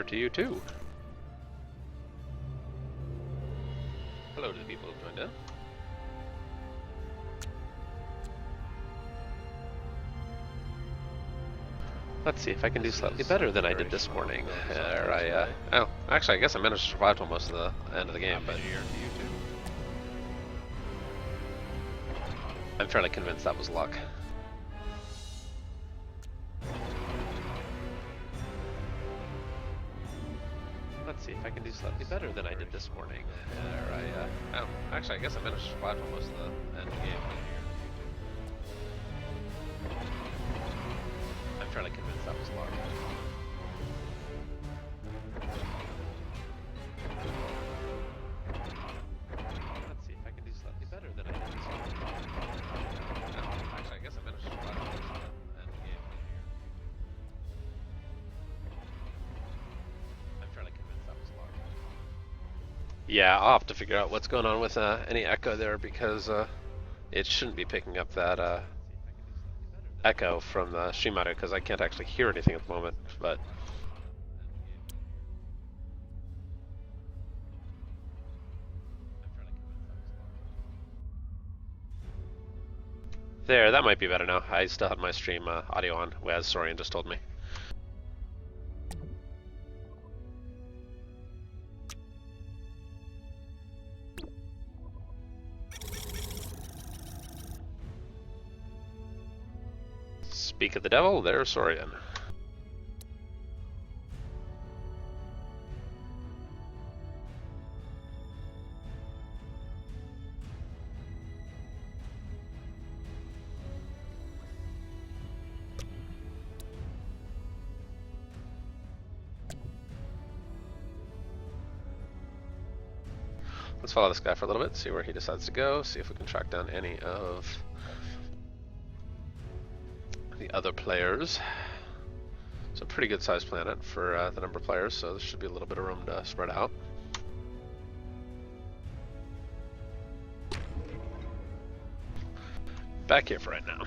here to you too. Hello to the people who've joined in. Let's see if I can do slightly better than I did this morning. Oh, actually, I guess I managed to survive till most of the end of the game, but I'm fairly convinced that was luck. Let's see if I can do slightly better than I did this morning. Oh, actually, I guess I managed to survive till most of the end of the game. I'm fairly convinced that was luck. Let's see if I can do slightly better than I did this morning. Oh, actually, I guess I managed to survive till most of the end of the game. I'm fairly convinced that was luck. Yeah, I'll have to figure out what's going on with any echo there, because it shouldn't be picking up that echo from the stream audio, because I can't actually hear anything at the moment, but there, that might be better now. I still had my stream audio on, as Sorian just told me. Speak of the devil, there's Sorian. Let's follow this guy for a little bit, see where he decides to go, see if we can track down any of the other players. It's a pretty good sized planet for the number of players, so there should be a little bit of room to spread out. Back here for right now.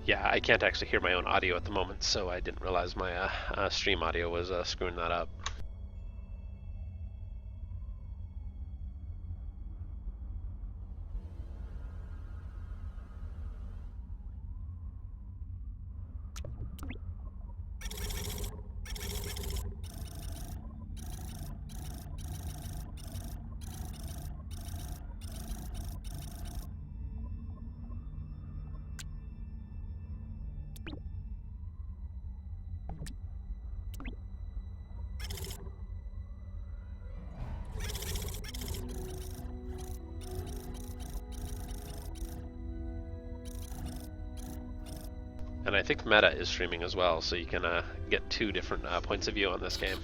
Yeah, I can't actually hear my own audio at the moment, so I didn't realize my stream audio was screwing that up. And I think Meta is streaming as well, so you can get two different points of view on this game.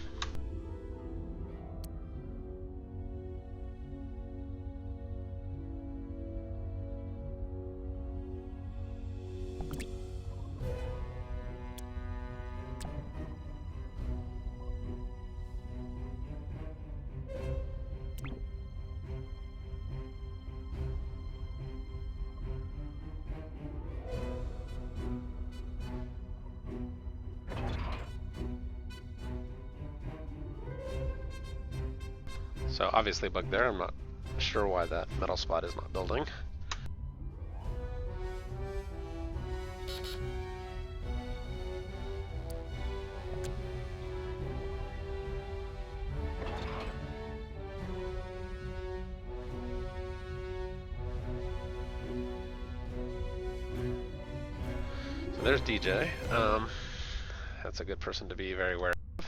So obviously bug there, I'm not sure why that metal spot is not building. So there's DJ. That's a good person to be very wary of.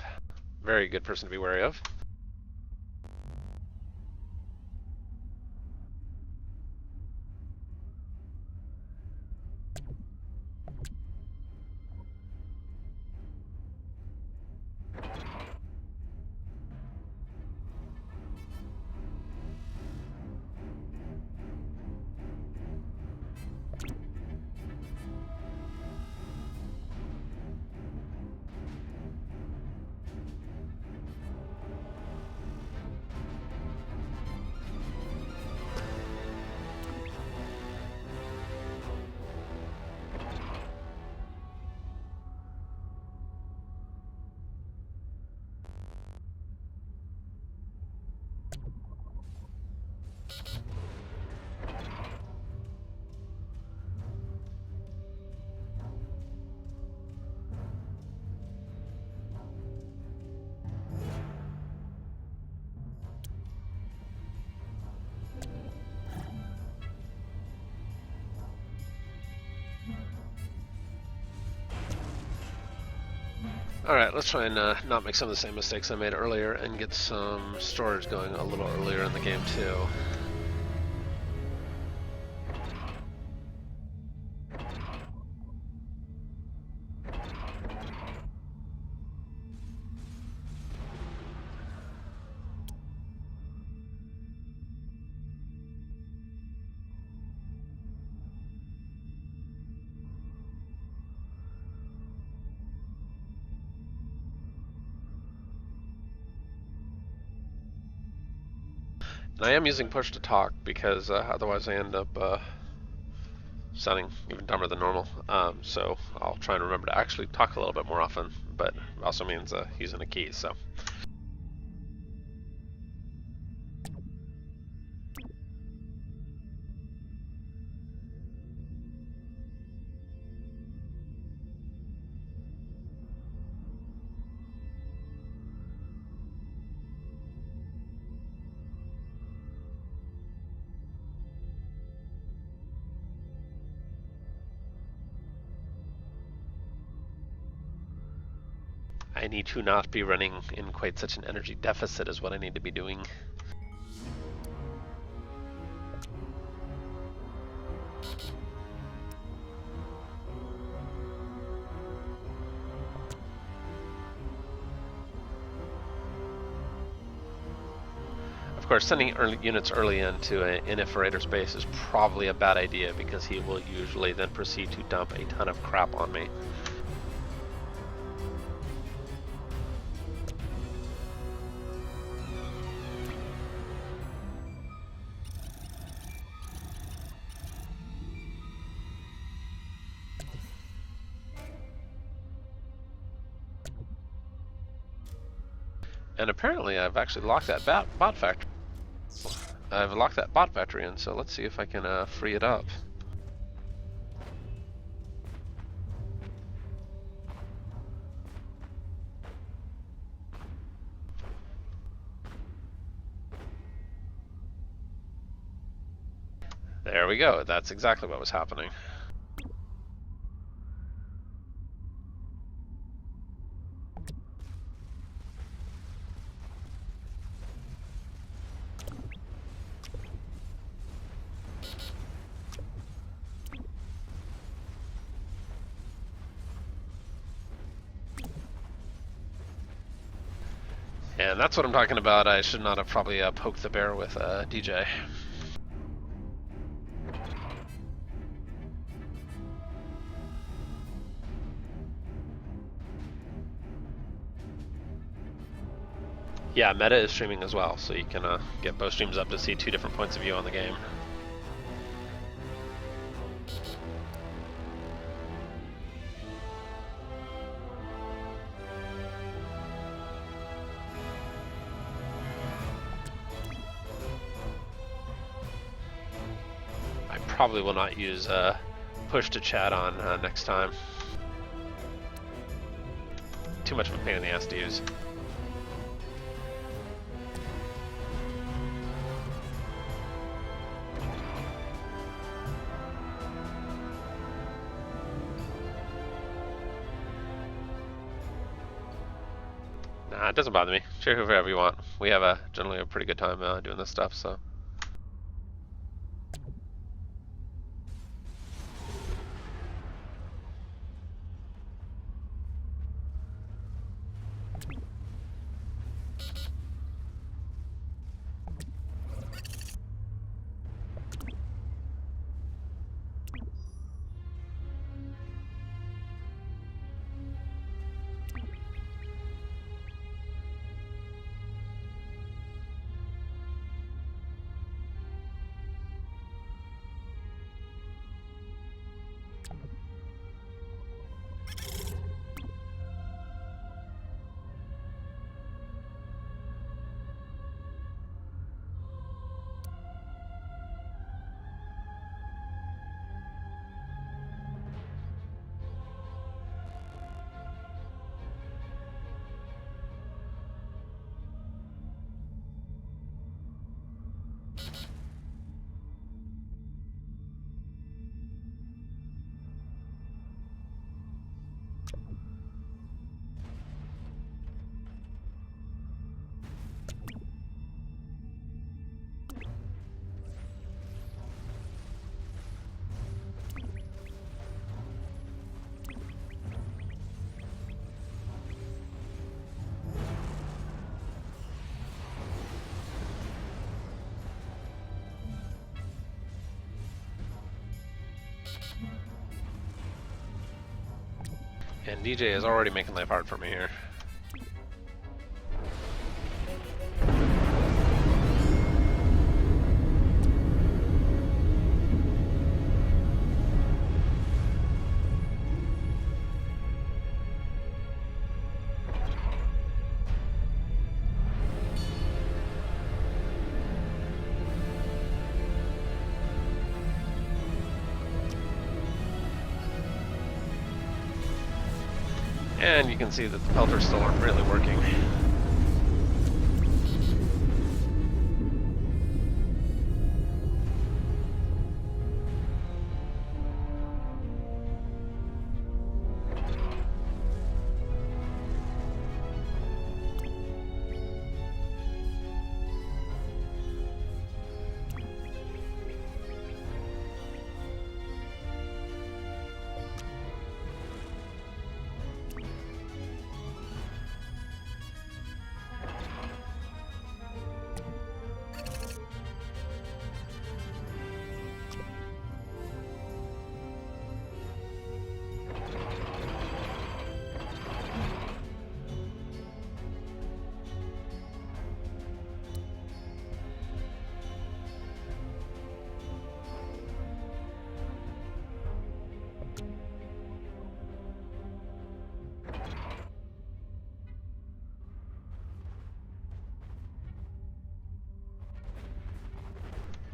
Very good person to be wary of. Alright, let's try and not make some of the same mistakes I made earlier and get some storage going a little earlier in the game too. And I am using push to talk because otherwise I end up sounding even dumber than normal. So I'll try and remember to actually talk a little bit more often, but it also means using a key. So. I need to not be running in quite such an energy deficit is what I need to be doing. Of course, sending units early into an Iniferator's base is probably a bad idea because he will usually then proceed to dump a ton of crap on me. And apparently I've actually locked that bot factory. I've locked that bot factory in, so let's see if I can free it up. There we go, that's exactly what was happening. And that's what I'm talking about. I should not have probably poked the bear with DJ. Yeah, Meta is streaming as well, so you can get both streams up to see 2 different points of view on the game. I probably will not use push to chat on next time. Too much of a pain in the ass to use. Nah, it doesn't bother me. Share whoever you want. We have generally a pretty good time doing this stuff, so. And DJ is already making life hard for me here. And you can see that the pelters still aren't really working.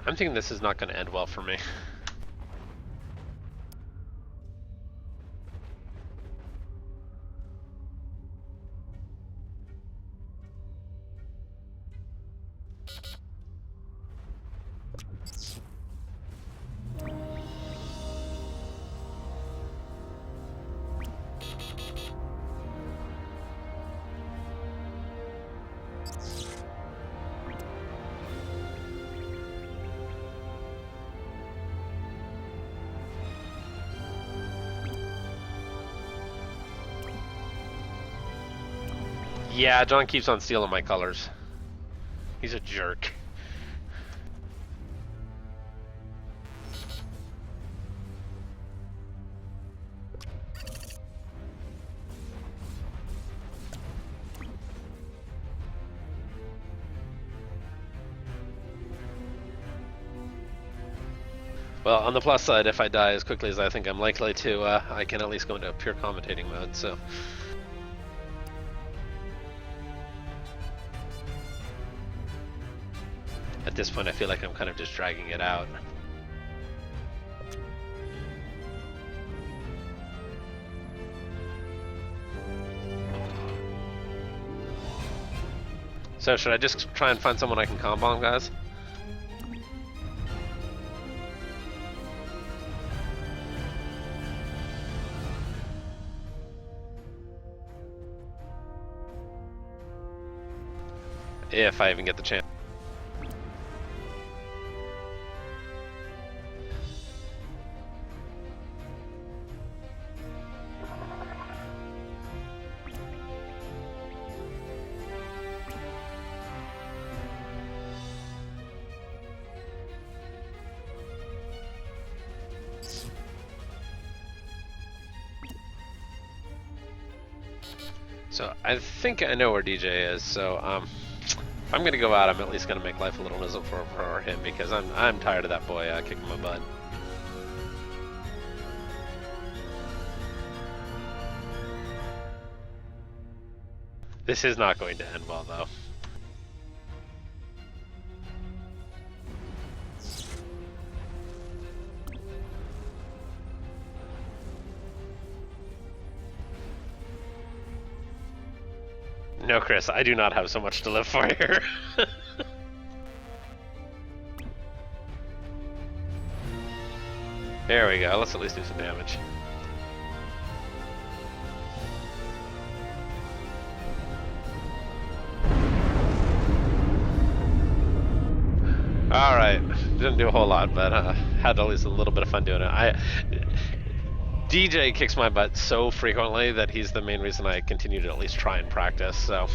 I'm thinking this is not going to end well for me. Yeah, John keeps on stealing my colors. He's a jerk. Well, on the plus side, if I die as quickly as I think I'm likely to, I can at least go into a pure commentating mode, so... At this point, I feel like I'm kind of just dragging it out. So should I just try and find someone I can combo on, guys? If I even get the chance. So I think I know where DJ is, so if I'm gonna go out, I'm at least gonna make life a little miserable for him, because I'm tired of that boy kicking my butt. This is not going to end well, though. No, Chris, I do not have so much to live for here. There we go, let's at least do some damage. Alright, didn't do a whole lot, but had at least a little bit of fun doing it. DJ kicks my butt so frequently that he's the main reason I continue to at least try and practice. So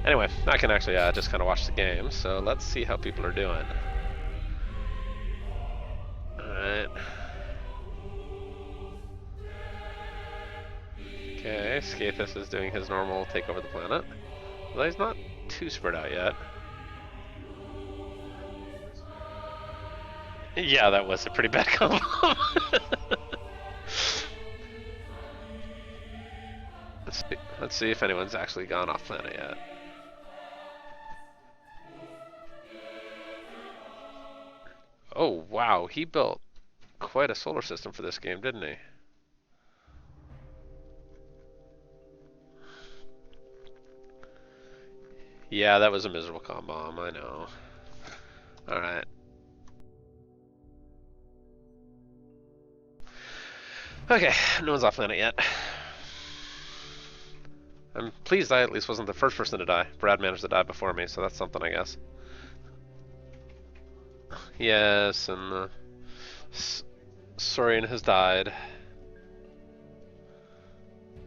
anyway, I can actually just kind of watch the game. So let's see how people are doing. Alright. Skathis is doing his normal take over the planet. Although he's not too spread out yet. Yeah, that was a pretty bad combo. Let's see if anyone's actually gone off planet yet. Oh wow, he built quite a solar system for this game, didn't he? Yeah, that was a miserable com bomb, I know. Alright. Okay, no one's off planet yet. I'm pleased I at least wasn't the first person to die. Brad managed to die before me, so that's something, I guess. Yes, and Saurian has died.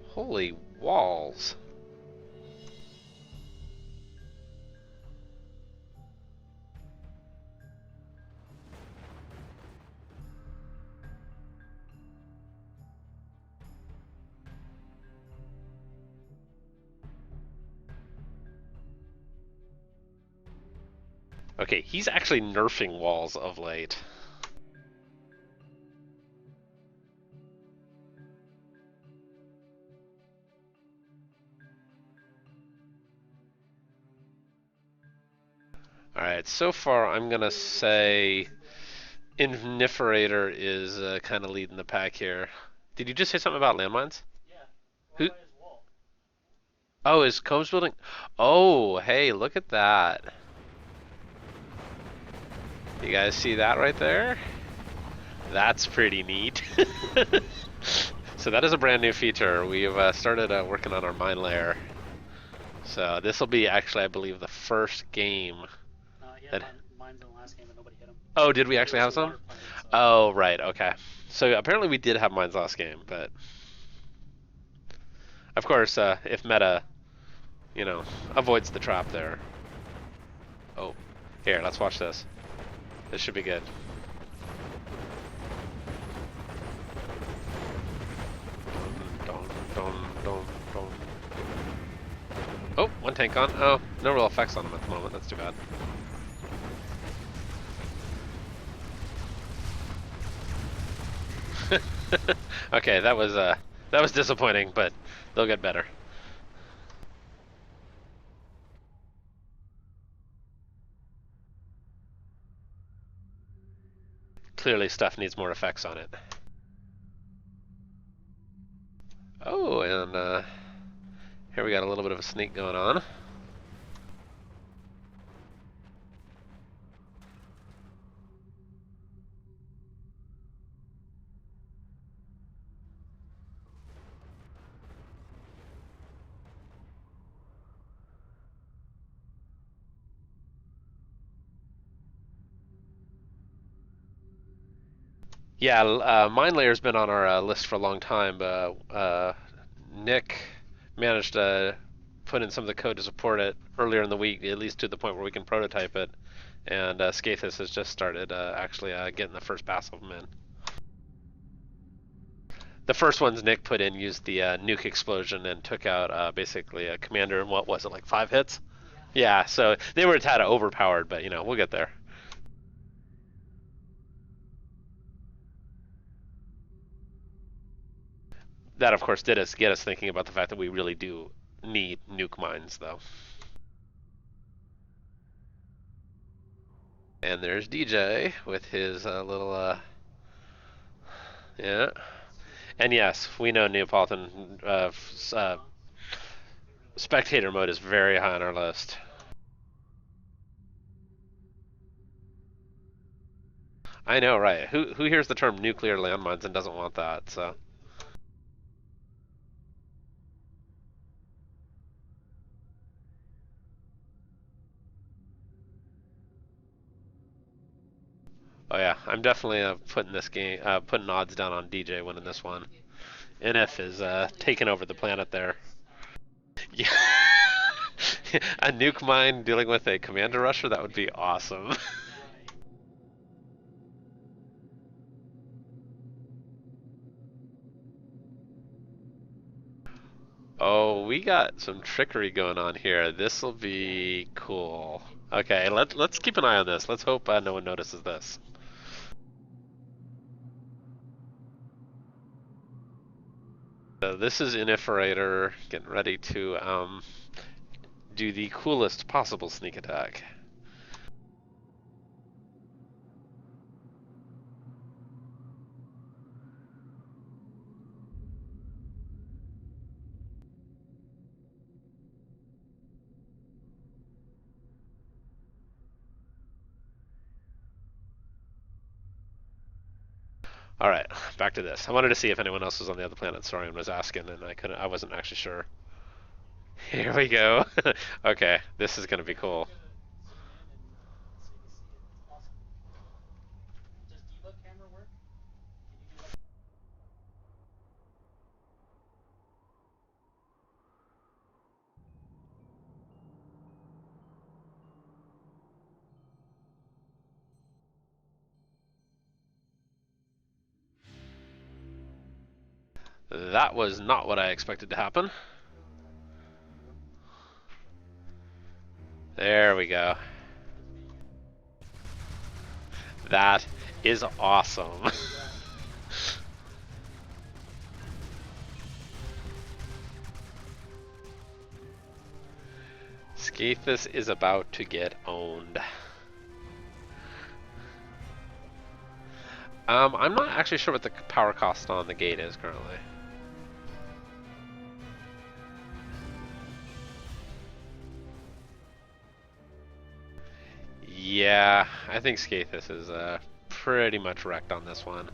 Holy walls. Okay, he's actually nerfing walls of late. Alright, so far I'm gonna say Infiniferator is kind of leading the pack here. Did you just say something about landmines? Yeah. Who? Oh, is Combs building? Oh, hey, look at that. You guys see that right there? That's pretty neat. So that is a brand new feature. We've started working on our mine layer. So this will be actually, I believe, the first game. He had mines in the last game and nobody hit him. Oh, did we actually have some? Planet, so. Oh, right, okay. So apparently we did have mines last game, but of course, if meta, you know, avoids the trap there. Oh, here, let's watch this. This should be good. Oh, one tank on. Oh, no real effects on him at the moment. That's too bad. Okay, that was disappointing, but they'll get better. Clearly, stuff needs more effects on it. Oh, and here we got a little bit of a sneak going on. Yeah, mine layer's been on our list for a long time, but Nick managed to put in some of the code to support it earlier in the week, at least to the point where we can prototype it. And Skathis has just started actually getting the first pass of them in. The first ones Nick put in used the nuke explosion and took out basically a commander in, what was it, like 5 hits? Yeah, so they were a tad overpowered, but you know, we'll get there. That, of course, did get us thinking about the fact that we really do need nuke mines, though. And there's DJ with his little, yeah. And yes, we know Neapolitan spectator mode is very high on our list. I know, right? Who hears the term nuclear landmines and doesn't want that? So. Oh yeah, I'm definitely putting this game, putting odds down on DJ winning this one. NF is taking over the planet there. Yeah. A nuke mine dealing with a commander rusher, that would be awesome. Oh, we got some trickery going on here. This'll be cool. Okay, let's keep an eye on this. Let's hope no one notices this. So this is Iniferator getting ready to do the coolest possible sneak attack. All right, back to this. I wanted to see if anyone else was on the other planet. Sorian was asking, and I wasn't actually sure. Here we go. Okay, this is gonna be cool. That was not what I expected to happen. There we go. That is awesome. Scathus is about to get owned. I'm not actually sure what the power cost on the gate is currently. Yeah, I think Scathus is pretty much wrecked on this one.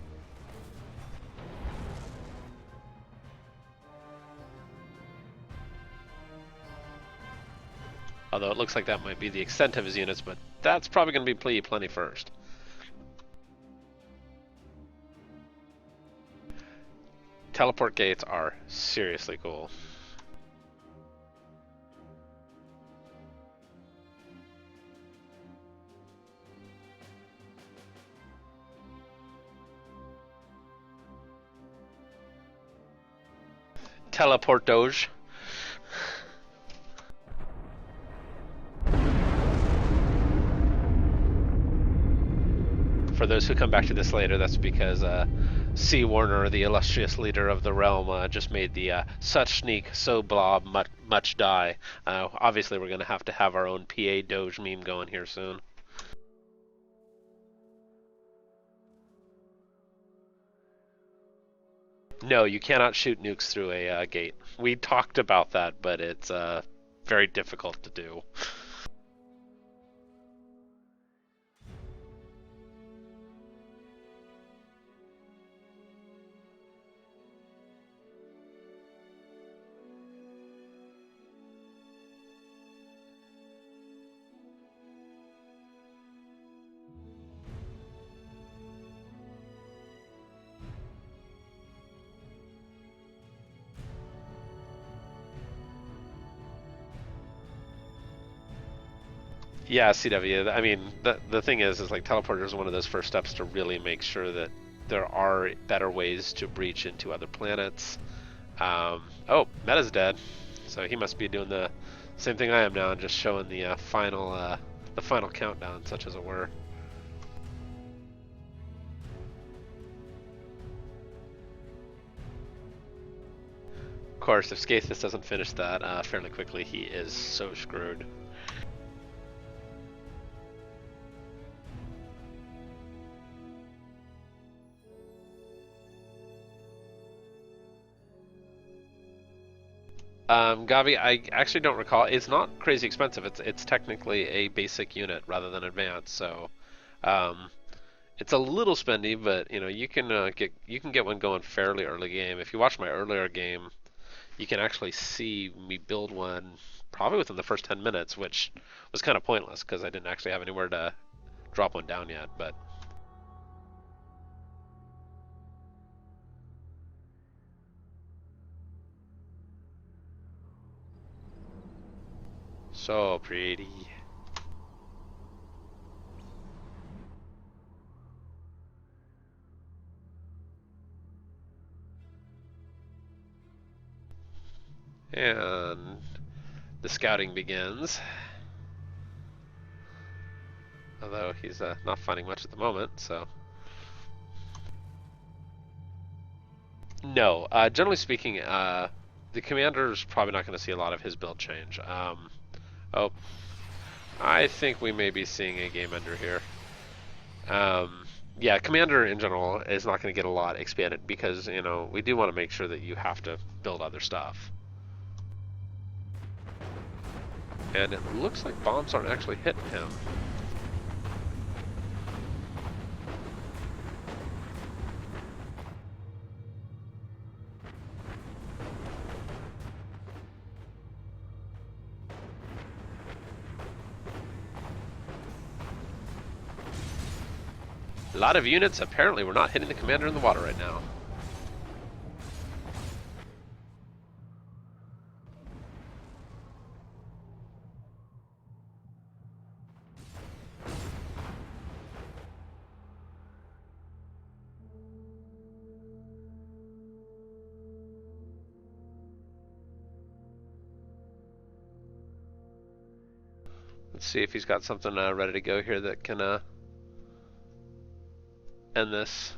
Although it looks like that might be the extent of his units, but that's probably going to be plenty first. Teleport gates are seriously cool. Teleport Doge. For those who come back to this later, that's because C. Warner, the illustrious leader of the realm, just made the such sneak, so blob, much die. Obviously, we're going to have our own PA Doge meme going here soon. No, you cannot shoot nukes through a gate. We talked about that, but it's very difficult to do. Yeah, CW. I mean, the thing is like teleporter is one of those first steps to really make sure that there are better ways to breach into other planets. Oh, Meta's dead, so he must be doing the same thing I am now, and just showing the final countdown, such as it were. Of course, if Scathus doesn't finish that fairly quickly, he is so screwed. Gavi, I actually don't recall. It's not crazy expensive. It's technically a basic unit rather than advanced, so it's a little spendy, but you can get one going fairly early game. If you watch my earlier game, you can actually see me build one probably within the first 10 minutes, which was kind of pointless because I didn't actually have anywhere to drop one down yet. But so pretty. And the scouting begins. Although he's not finding much at the moment, so. No, generally speaking, the commander's probably not going to see a lot of his build change. Oh, I think we may be seeing a game ender here. Yeah, commander in general is not going to get a lot expanded because, you know, we do want to make sure that you have to build other stuff. And it looks like bombs aren't actually hitting him. A lot of units, apparently we're not hitting the commander in the water right now. Let's see if he's got something ready to go here that can end this.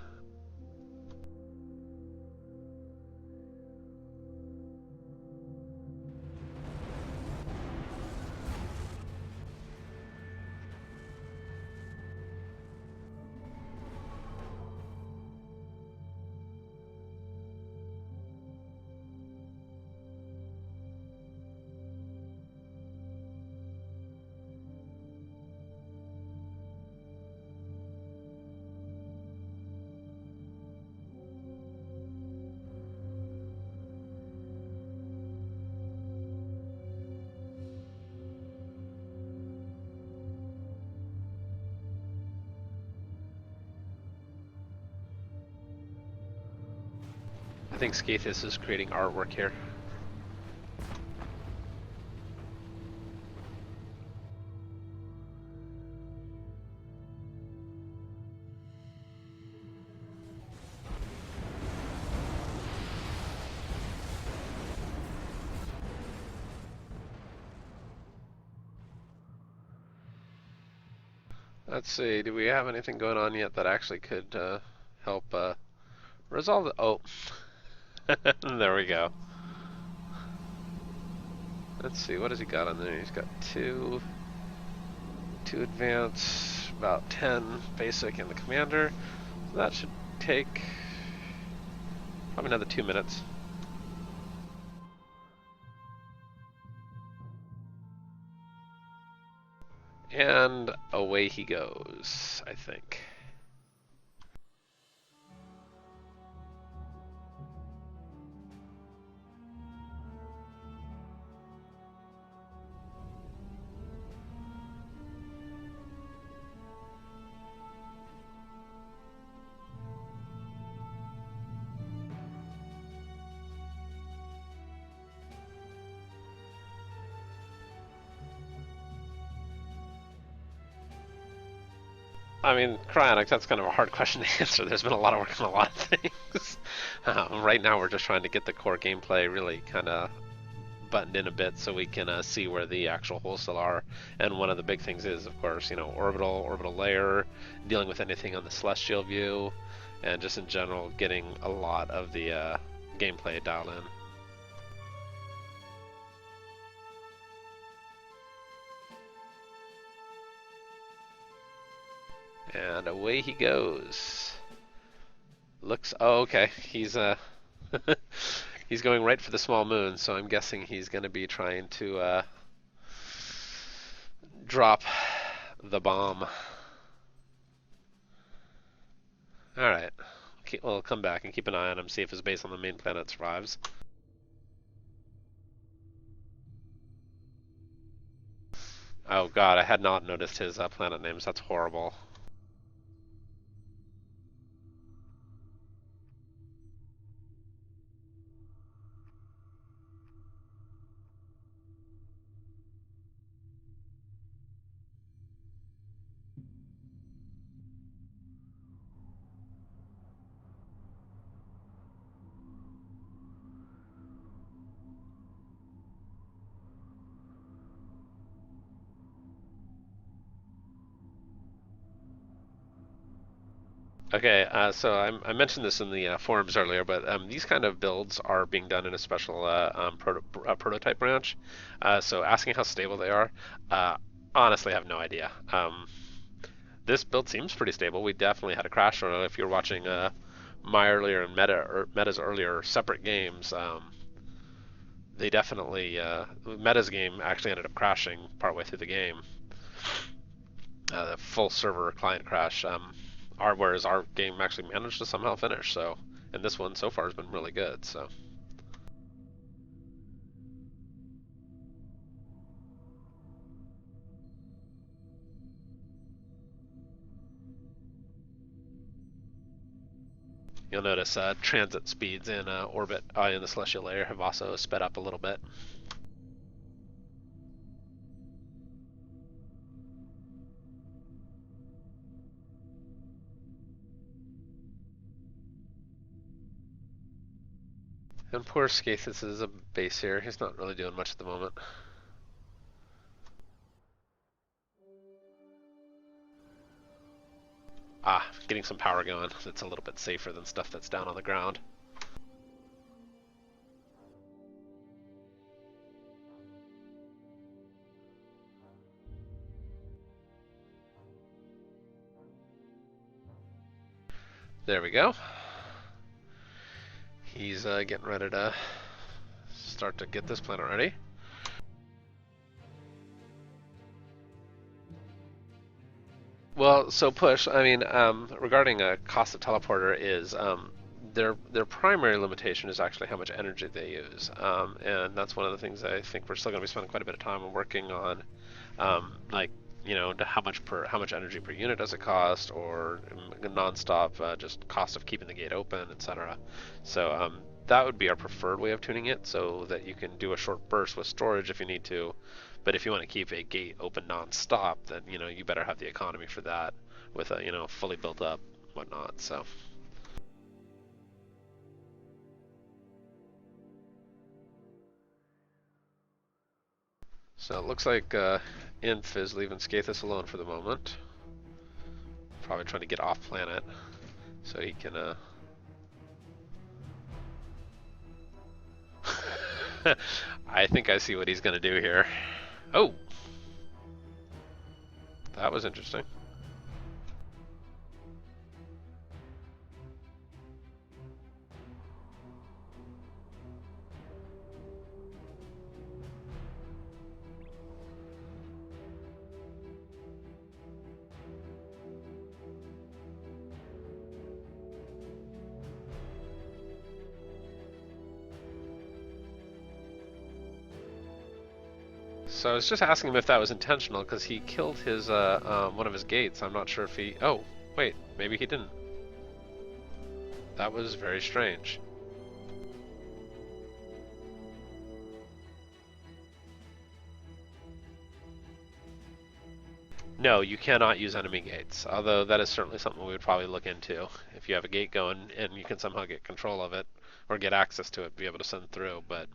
I think Scathis is creating artwork here. Let's see, do we have anything going on yet that actually could help resolve the... Oh, there we go. Let's see, what has he got on there? He's got two advanced, about 10 basic in the commander. So that should take probably another 2 minutes. And away he goes, I think. I mean, Cryonics, that's kind of a hard question to answer. There's been a lot of work on a lot of things. Right now we're just trying to get the core gameplay really kind of buttoned in a bit so we can see where the actual wholesale are. And one of the big things is, of course, you know, orbital layer, dealing with anything on the celestial view, and just in general getting a lot of the gameplay dialed in. And away he goes. Looks, oh, okay, he's he's going right for the small moon, so I'm guessing he's going to be trying to drop the bomb. Alright, we'll come back and keep an eye on him, see if his base on the main planet survives. Oh god, I had not noticed his planet names, that's horrible. Okay, so I mentioned this in the forums earlier, but these kind of builds are being done in a special prototype branch. So asking how stable they are, uh, honestly, I have no idea. This build seems pretty stable. We definitely had a crash on it. If you're watching my earlier and Meta's earlier separate games, they definitely Meta's game actually ended up crashing partway through the game. The full server client crash. Whereas our game actually managed to somehow finish. So, and this one so far has been really good. So. You'll notice transit speeds in orbit in the celestial layer have also sped up a little bit. And poor Skathis is a base here. He's not really doing much at the moment. Getting some power going. That's a little bit safer than stuff that's down on the ground. There we go. He's getting ready to start to get this planet ready. Well, so Push, I mean, regarding a cost of teleporter is their primary limitation is actually how much energy they use, and that's one of the things I think we're still going to be spending quite a bit of time on working on, like how much energy per unit does it cost, or nonstop just cost of keeping the gate open, etc. So that would be our preferred way of tuning it, so that you can do a short burst with storage if you need to. But if you want to keep a gate open non-stop, then you better have the economy for that with a fully built up whatnot. So it looks like Inf is leaving Skathis alone for the moment. Probably trying to get off planet so he can. I think I see what he's gonna do here. Oh, that was interesting. So I was just asking him if that was intentional because he killed his one of his gates. I'm not sure if he. Oh, wait, maybe he didn't. That was very strange. No, you cannot use enemy gates, although that is certainly something we would probably look into. If you have a gate going and you can somehow get control of it or get access to it, be able to send through, but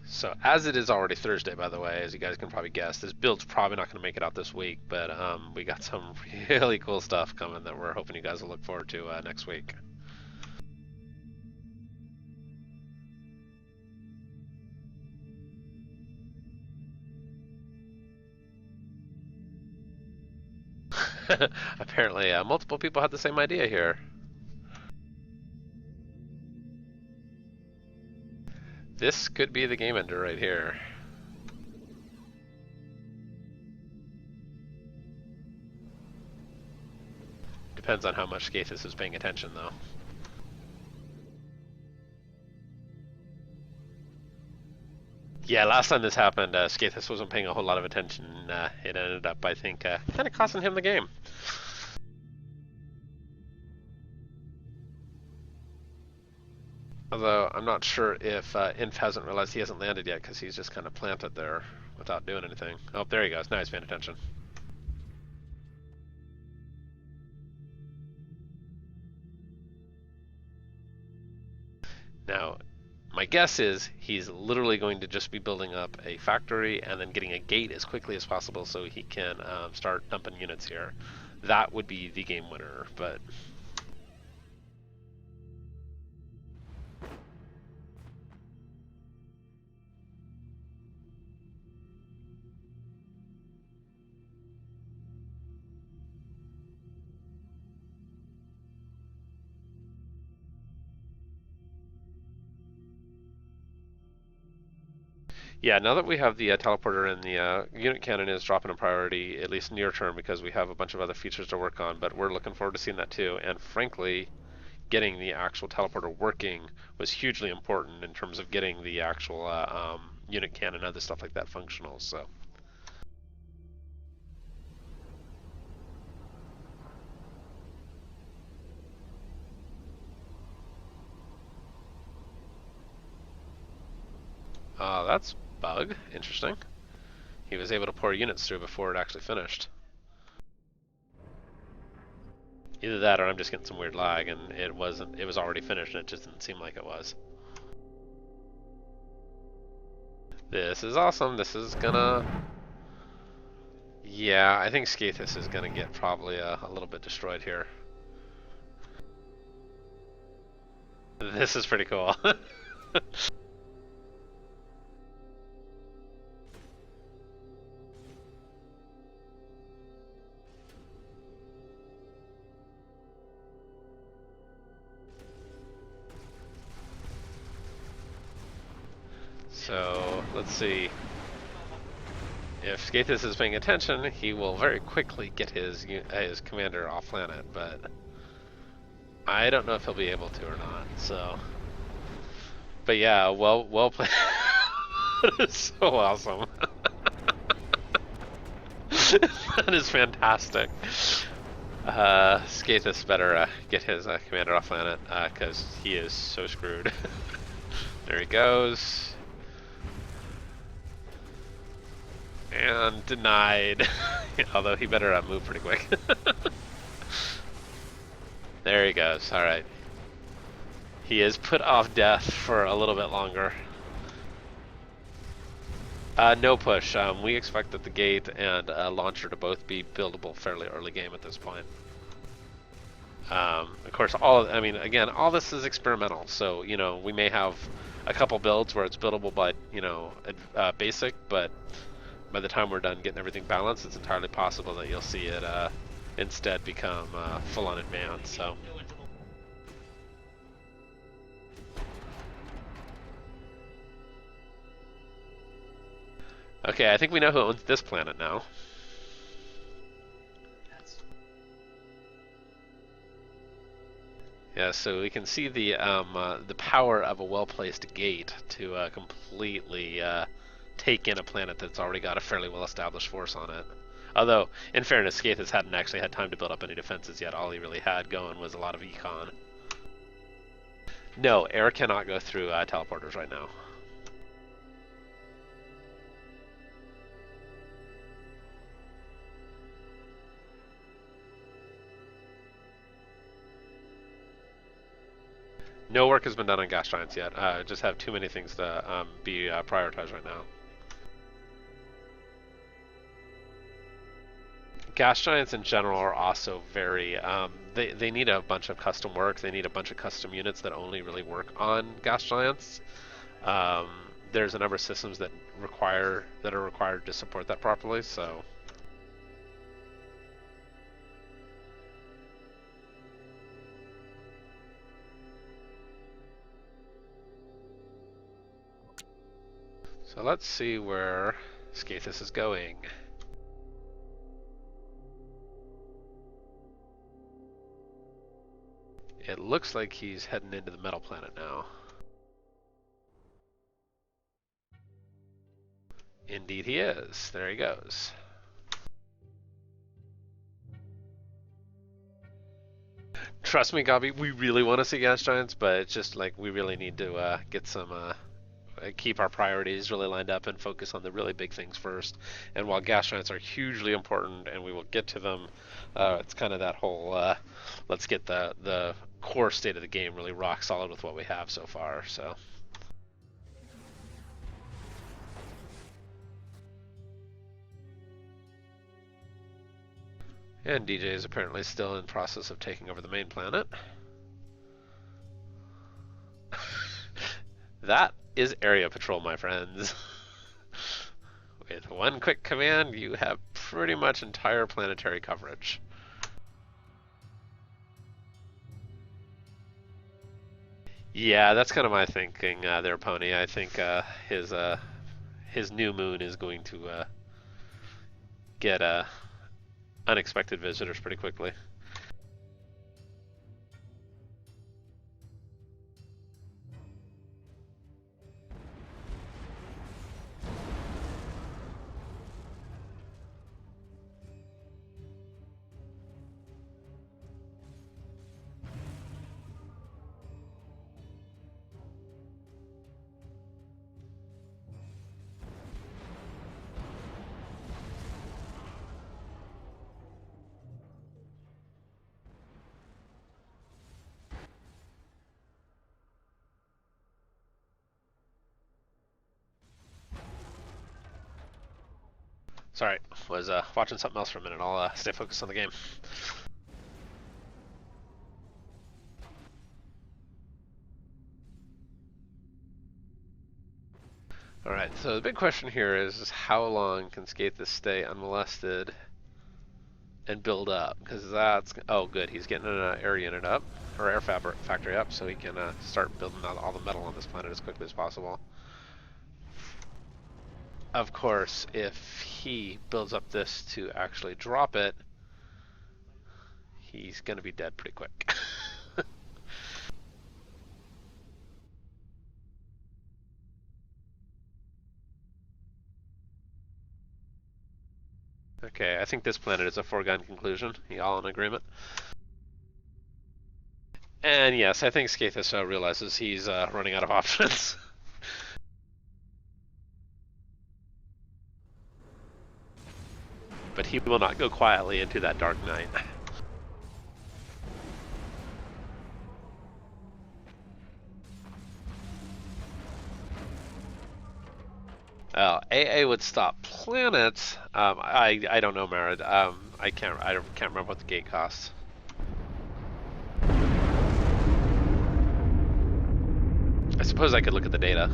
so as it is already Thursday, by the way, as you guys can probably guess, this build's probably not going to make it out this week, but we got some really cool stuff coming that we're hoping you guys will look forward to next week. Apparently, multiple people had the same idea here. This could be the game ender right here. Depends on how much Skathis is paying attention, though. Yeah, last time this happened, Skathis wasn't paying a whole lot of attention. It ended up, I think, kind of costing him the game. Although, I'm not sure if Inf hasn't realized he hasn't landed yet because he's just kind of planted there. without doing anything. Oh, there he goes. Now he's paying attention. Now, my guess is he's literally going to just be building up a factory and then getting a gate as quickly as possible so he can start dumping units here. That would be the game winner, but... Yeah, now that we have the teleporter and the unit cannon is dropping in priority, at least near term, because we have a bunch of other features to work on, but we're looking forward to seeing that too. And frankly, getting the actual teleporter working was hugely important in terms of getting the actual unit cannon and other stuff like that functional. So. That's bug. Interesting. He was able to pour units through before it actually finished. Either that or I'm just getting some weird lag and it was already finished and it just didn't seem like it was. This is awesome. This is gonna... Yeah, I think Skathis is gonna get probably a little bit destroyed here. This is pretty cool. So, let's see. If Skathis is paying attention, he will very quickly get his commander off planet, but I don't know if he'll be able to or not, so... But yeah, well played. It's so awesome. That is fantastic. Skathis better get his commander off planet, because he is so screwed. There he goes. And denied. Although he better move pretty quick. There he goes. Alright. He is put off death for a little bit longer. No push. We expect that the gate and launcher to both be buildable fairly early game at this point. Of course, all this is experimental. So, you know, we may have a couple builds where it's buildable by, you know, basic, but by the time we're done getting everything balanced, it's entirely possible that you'll see it instead become full-on advanced. So. Okay, I think we know who owns this planet now. Yeah, so we can see the power of a well-placed gate to completely take in a planet that's already got a fairly well-established force on it. Although, in fairness, Skathis hadn't actually had time to build up any defenses yet. All he really had going was a lot of econ. No, air cannot go through teleporters right now. No work has been done on gas giants yet. Just have too many things to be prioritized right now. Gas giants in general are also very, they need a bunch of custom work. They need a bunch of custom units that only really work on gas giants. There's a number of systems that are required to support that properly, so. So let's see where Skathis is going. It looks like he's heading into the metal planet now. Indeed he is. There he goes. Trust me, Gabi, we really want to see gas giants, but it's just like we really need to get some keep our priorities really lined up and focus on the really big things first. And while gas giants are hugely important, and we will get to them, it's kind of that whole let's get the core state of the game really rock solid with what we have so far. So. And DJ is apparently still in process of taking over the main planet. That is area patrol, my friends. With one quick command, you have pretty much entire planetary coverage. Yeah, that's kind of my thinking there, Pony. I think his new moon is going to get unexpected visitors pretty quickly. Sorry, was watching something else for a minute. I'll stay focused on the game. Alright, so the big question here is how long can Skathis stay unmolested and build up? Because that's... Oh, good, he's getting an air unit up, or air factory up, so he can start building out all the metal on this planet as quickly as possible. Of course, if he builds up this to actually drop it, he's going to be dead pretty quick. Okay, I think this planet is a foregone conclusion. Y'all in agreement? And yes, I think Skathis realizes he's running out of options. But he will not go quietly into that dark night. AA would stop planets. I don't know, Marid. I can't remember what the gate costs. I suppose I could look at the data.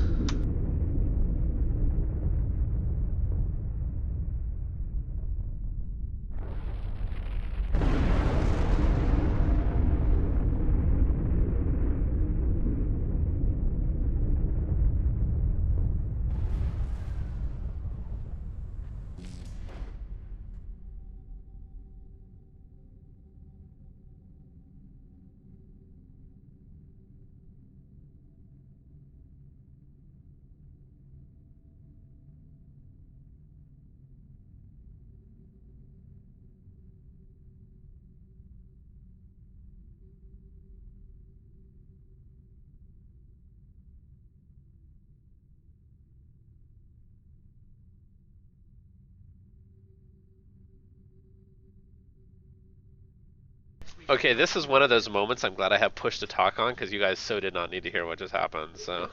Okay, this is one of those moments I'm glad I have push to talk on, because you guys so did not need to hear what just happened, so...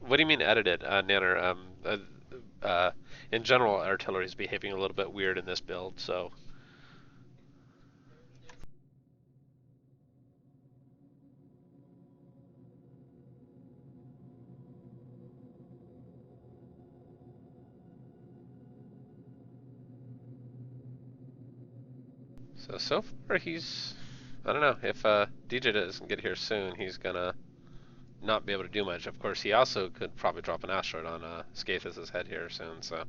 What do you mean edited, Nanner? In general, artillery is behaving a little bit weird in this build, so... So far he's... I don't know, if DJ doesn't get here soon, he's gonna not be able to do much. Of course, he also could probably drop an asteroid on Skathis' head here soon, so...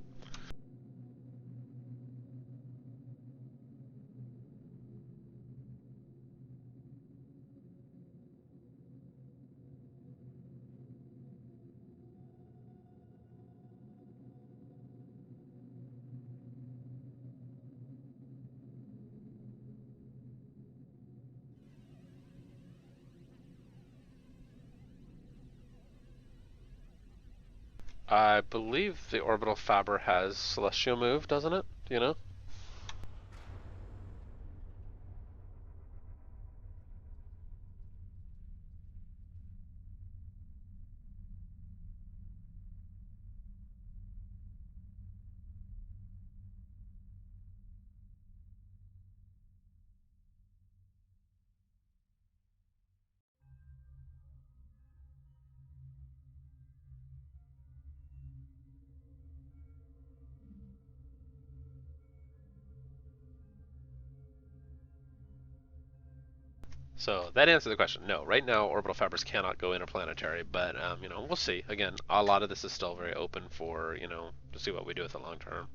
I believe the orbital Faber has Celestial Move, doesn't it? Do you know? So that answers the question. No, right now orbital fibers cannot go interplanetary, but you know, we'll see. Again, a lot of this is still very open for, you know, to see what we do with the long term.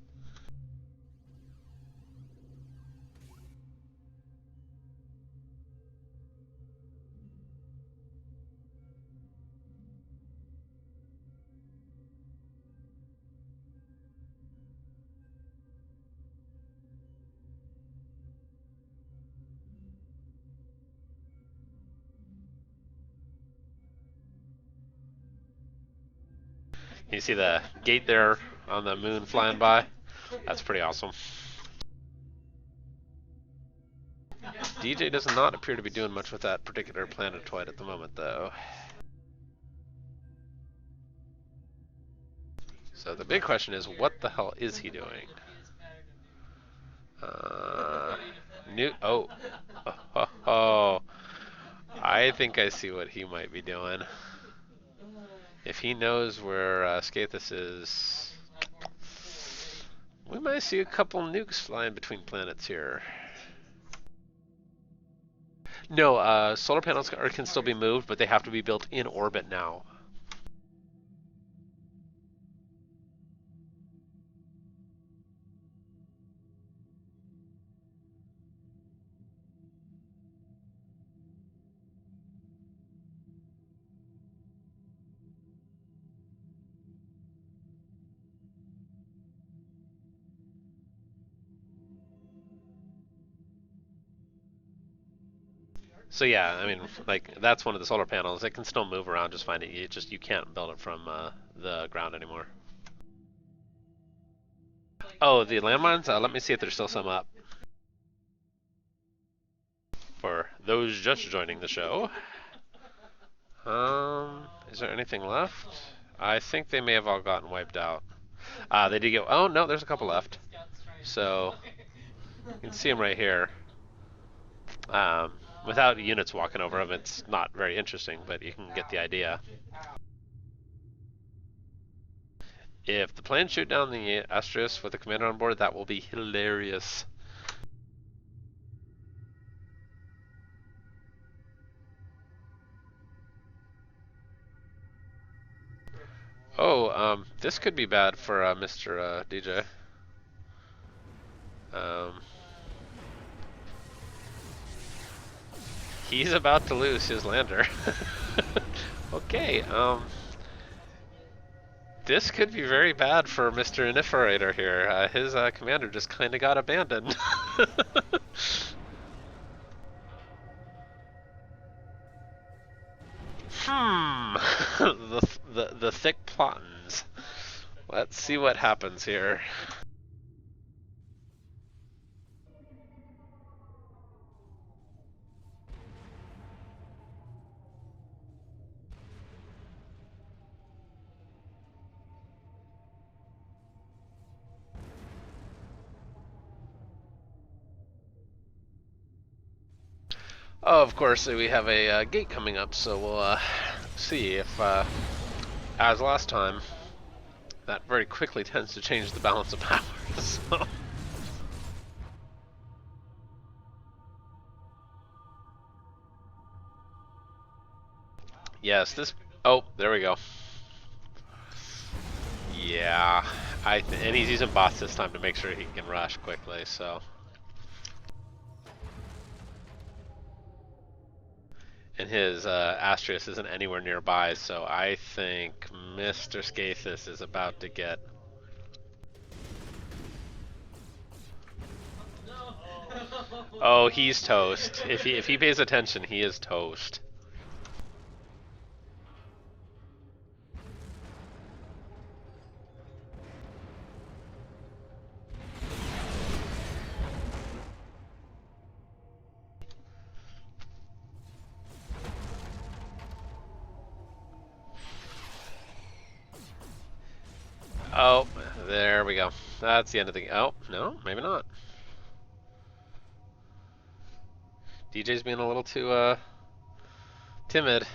You see the gate there on the moon flying by? That's pretty awesome. DJ does not appear to be doing much with that particular planetoid at the moment, though. So the big question is, what the hell is he doing? Oh. Oh. I think I see what he might be doing. If he knows where Scathus is, we might see a couple nukes flying between planets here. No, solar panels can still be moved, but they have to be built in orbit now. So yeah, I mean, like that's one of the solar panels. It can still move around just fine. You can't build it from the ground anymore. Oh, the landmines. Let me see if there's still some up. For those just joining the show, is there anything left? I think they may have all gotten wiped out. They did go. Oh no, there's a couple left. So you can see them right here. Without units walking over them, it's not very interesting, but you can get the idea. If the planes shoot down the Astrius with the commander on board, that will be hilarious. Oh, this could be bad for Mr. DJ. He's about to lose his lander. Okay, this could be very bad for Mr. Iniferator here. His commander just kind of got abandoned. the thick plottins. Let's see what happens here. Oh, of course, we have a gate coming up, so we'll see if, as last time, that very quickly tends to change the balance of power. So. Yes, this. Oh, there we go. Yeah, and he's using bots this time to make sure he can rush quickly. So. And his Astrius isn't anywhere nearby, so I think Mr. Scathus is about to get. Oh, he's toast. If he pays attention, he is toast. There we go. That's the end of the... Oh, no, maybe not. DJ's being a little too, timid.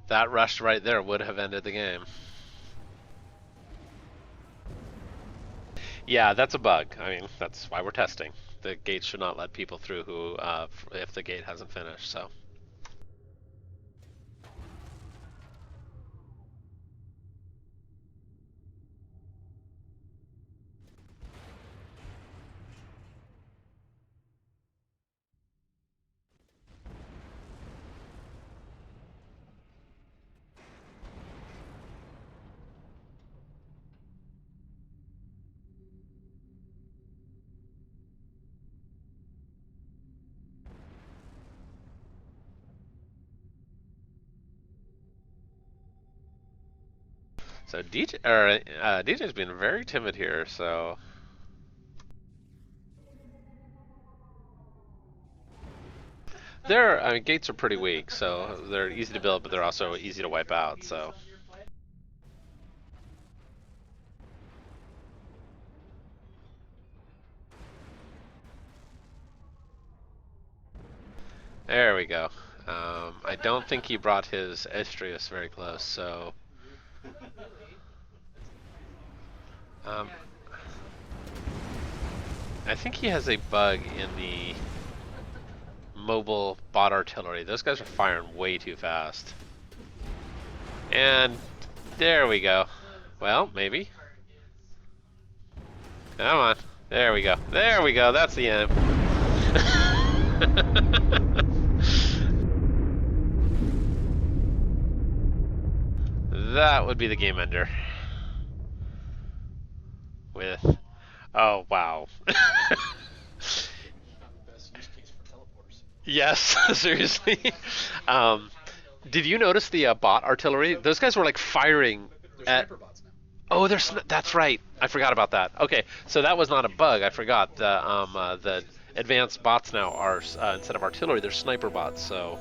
That rush right there would have ended the game. Yeah, that's a bug. I mean, that's why we're testing. The gate should not let people through who, if the gate hasn't finished, so... So DJ's been very timid here, so... I mean, gates are pretty weak, so they're easy to build, but they're also easy to wipe out, so... There we go. I don't think he brought his Estrius very close, so... I think he has a bug in the mobile bot artillery. Those guys are firing way too fast. And there we go. Well, maybe. Come on. There we go. There we go. That's the end. That would be the game ender. With... Oh, wow. Yes, seriously. Did you notice the bot artillery? Those guys were like firing at... Oh, that's right. I forgot about that. Okay, so that was not a bug. I forgot. The advanced bots now are, instead of artillery, they're sniper bots, so...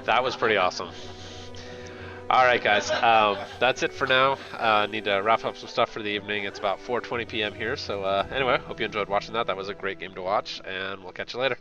That was pretty awesome. Alright guys, that's it for now. Need to wrap up some stuff for the evening. It's about 4:20 p.m. here, so anyway, hope you enjoyed watching that. That was a great game to watch, and we'll catch you later.